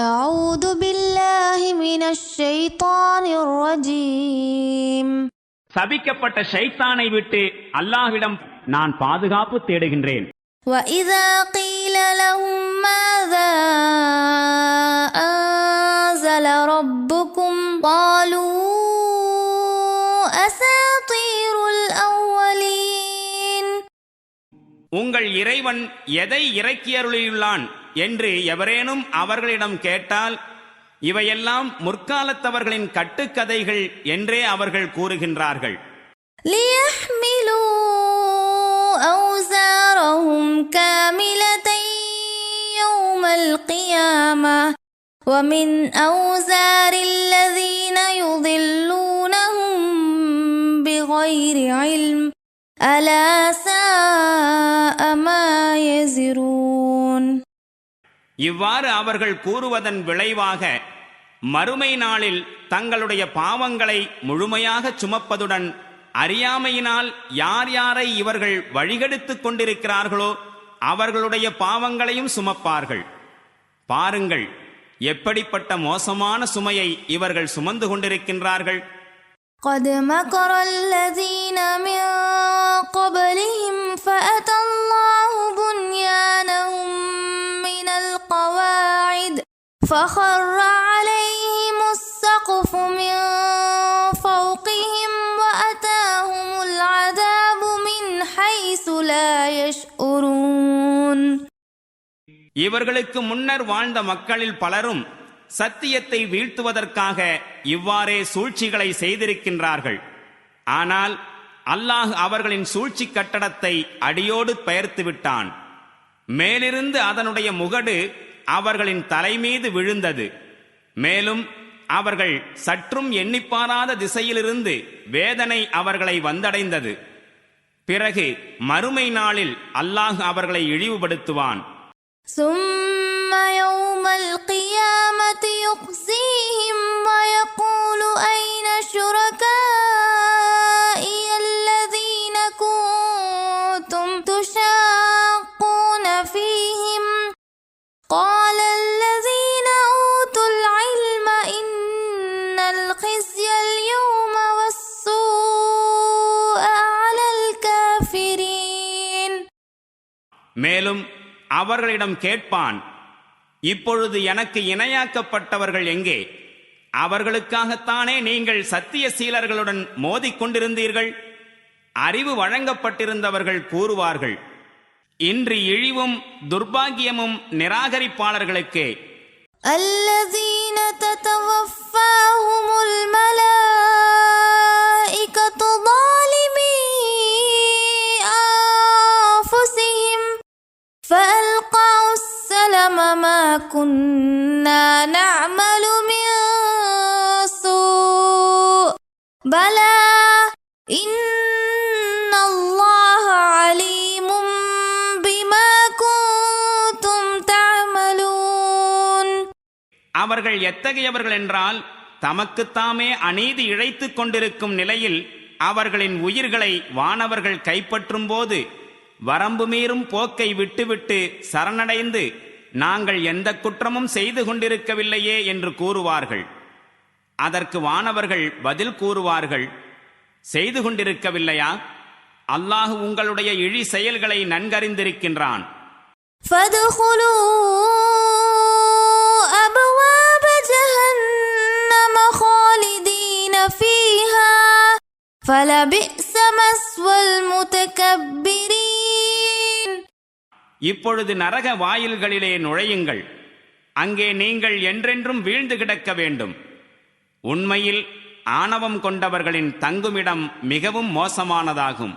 أعوذ بالله من الشيطان الرجيم. சபிக்கப்பட்ட ஷைத்தானை விட்டு அல்லாஹ்விடம் நான் பாதுகாப்பு தேடுகின்றேன். وإذا قيل لهم ماذا أنزل ربكم قالوا أساطير الأولين. உங்கள் இறைவன் எதை இறக்கியருளியுள்ளான் என்று எவரேனும் அவர்களிடம் கேட்டால் இவையெல்லாம் முற்காலத்தவர்களின் கட்டுக்கதைகள் என்றே அவர்கள் கூறுகின்றார்கள். ليحملوا أوزارهم كاملة يوم القيامة ومن أوزار الذين يضلونهم بغير علم ألا ساء ما يزرون. இவ்வாறு அவர்கள் கூறுவதன் விளைவாக மறுமை நாளில் தங்களுடைய பாவங்களை முழுமையாக சுமப்பதுடன் அறியாமையினால் யார் யாரை இவர்கள் வழிகெடுத்துக் கொண்டிருக்கிறார்களோ அவர்களுடைய பாவங்களையும் சுமப்பார்கள். பாருங்கள், எப்படிப்பட்ட மோசமான சுமையை இவர்கள் சுமந்து கொண்டிருக்கின்றார்கள். قد مكر الذين من قبلهم فأتى الله بنيانهم من القواعد فخر عليهم السقف من فوقهم وأتاهم العذاب من حيث لا يشعرون. இவர்களுக்கு முன்னர் வாழ்ந்த மக்களில் பலரும் சத்தியத்தை வீழ்த்துவதற்காக இவ்வாறே சூழ்ச்சிகளை செய்திருக்கின்றார்கள். ஆனால் அல்லாஹ் அவர்களின் சூழ்ச்சி கட்டடத்தை அடியோடு பெயர்த்து விட்டான். மேலிருந்து அதனுடைய முகடு அவர்களின் தலைமீது விழுந்தது. மேலும் அவர்கள் சற்றும் எண்ணிப்பாராத திசையிலிருந்து வேதனை அவர்களை வந்தடைந்தது. பிறகு மறுமை நாளில் அல்லாஹ் அவர்களை இழிவுபடுத்துவான். ثم يوم القيامة يخزيهم ويقول أين شركائي الذين كنتم تشاقون فيهم قال الذين أوتوا العلم إن الخزي اليوم والسوء على الكافرين. மேலும் அவர்களிடம் கேட்பான், இப்பொழுது எனக்கு இணையாக்கப்பட்டவர்கள் எங்கே? அவர்களுக்காகத்தானே நீங்கள் சத்திய சீலர்களுடன் மோதிக்கொண்டிருந்தீர்கள். அறிவு வழங்கப்பட்டிருந்தவர்கள் கூறுவார்கள், இன்று இழிவும் துர்பாகியமும் நிராகரிப்பாளர்களுக்கே. الذين تتوفاهم الملائكة ظالمي أنفسهم فألقوا السلم ما كنا نعمل من سوء بلى إن الله عليم بما كنتم تعملون. அவர்கள் எத்தகையவர்கள் என்றால் தமக்குத்தாமே அநீதி இழைத்துக் கொண்டிருக்கும் நிலையில் அவர்களின் உயிர்களை வானவர்கள் கைப்பற்றும் போது வரம்பு மீறும் போக்கை விட்டுவிட்டு சரணடைந்து நாங்கள் எந்த குற்றமும் செய்து கொண்டிருக்கவில்லையே என்று கூறுவார்கள். அதற்கு வானவர்கள் பதில் கூறுவார்கள், செய்து கொண்டிருக்கவில்லையா? அல்லாஹ் உங்களுடைய இழி செயல்களை நன்கறிந்திருக்கின்றான். فادخلوا أبواب جهنم خالدين فيها فلبئس مثوى المتكبرين. இப்பொழுது நரக வாயில்களிலே நுழையுங்கள், அங்கே நீங்கள் என்றென்றும் வீழ்ந்து கிடக்க வேண்டும். உண்மையில் ஆணவம் கொண்டவர்களின் தங்குமிடம் மிகவும் மோசமானதாகும்.